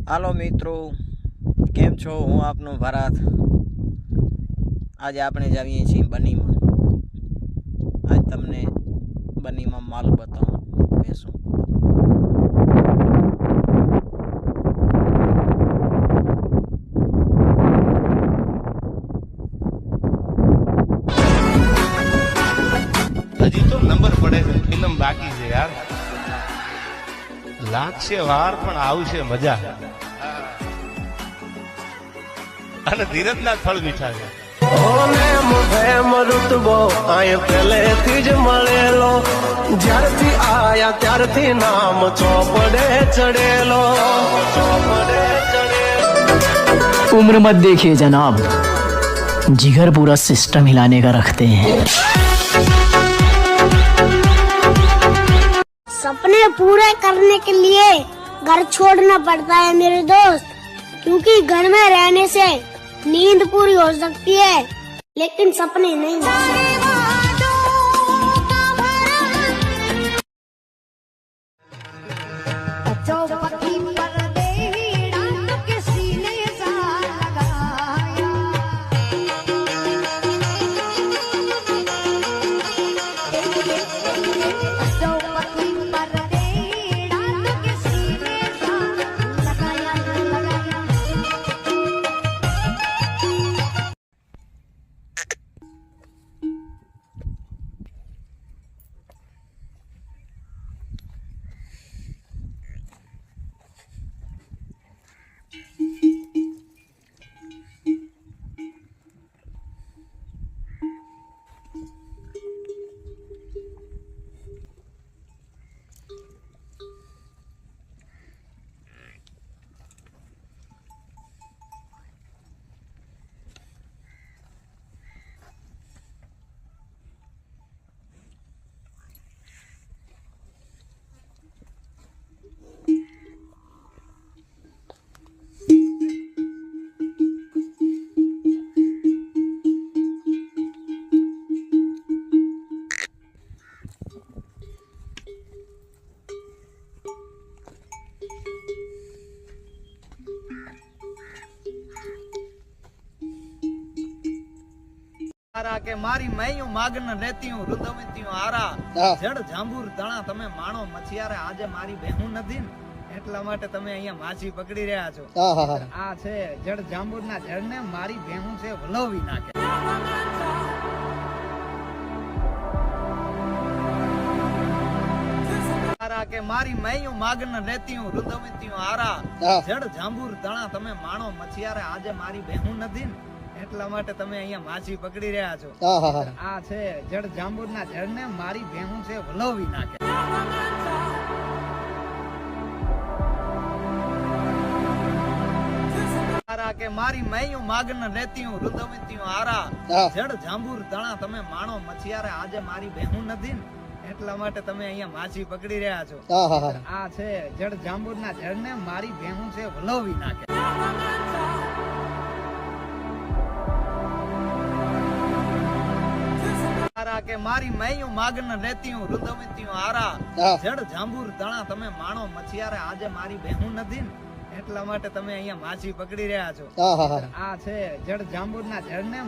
હાલો મિત્રો, કેમ છો? હું આપનો ભારત. આજે આપણે જાવીએ છીએ બનીમાં. આજ તમને બનીમાં માલ બતાવું બેસું. હજી તો નંબર પડે છે, ફિલ્મ બાકી છે યાર. લાગશે વાર પણ આવશે મજા. અને ધીરજના ફળ મીઠા છે. ઋતબો આય પહેલેથી જ મળેલો, જ્યારથી આયા ત્યારથી નામ ચોપડે ચડેલો. उम्र मत देखिए जनाब, जिगर पूरा सिस्टम हिलाने का रखते हैं. सपने पूरे करने के लिए घर छोड़ना पड़ता है मेरे दोस्त, क्योंकि घर में रहने से नींद पूरी हो सकती है लेकिन सपने नहीं हो सकते. કે મારી મૈયું માગન રહેતી હું રુદવતી હું આરા જડ જાંબુર તણા તમે માણો મછિયારે આજે મારી બહેનું નથી ને એટલા માટે તમે અહીંયા માછી પકડી રહ્યા છો. આ છે જડ જાંબુર ના જડ ને મારી બહેનું છે વલોવી નાખે. કે મારી મૈયું માગન રહેતી હું રુદવતી હું આરા જડ જાંબુર તણા તમે માણો મછિયારે આજે મારી બહેનું નથી ને એટલા માટે તમે અહીંયા માછી પકડી રહ્યા છો. આ છે જડ જાંબુર ના જડ ને મારી બહેનું છે વલોવી નાખે. કે મારી મૈયું માગન રહેતી હું રુદવતી હું આરા જડ જાંબુર તણા તમે માણો મછિયારે આજે મારી બહેનું નથી ને એટલા માટે તમે અહીંયા માછી પકડી રહ્યા છો. આ છે જડ જાંબુર ના જડ ને મારી બહેનું છે વલોવી નાખે. કે મારી મૈયું માગન રહેતી હું રુદવતી હું આરા જડ જાંબુર તણા તમે માણો મછિયારે આજે મારી બહેનું નથી ને એટલા માટે તમે અહીંયા માછી પકડી રહ્યા છો. આ છે જડ જાંબુર ના જડ ને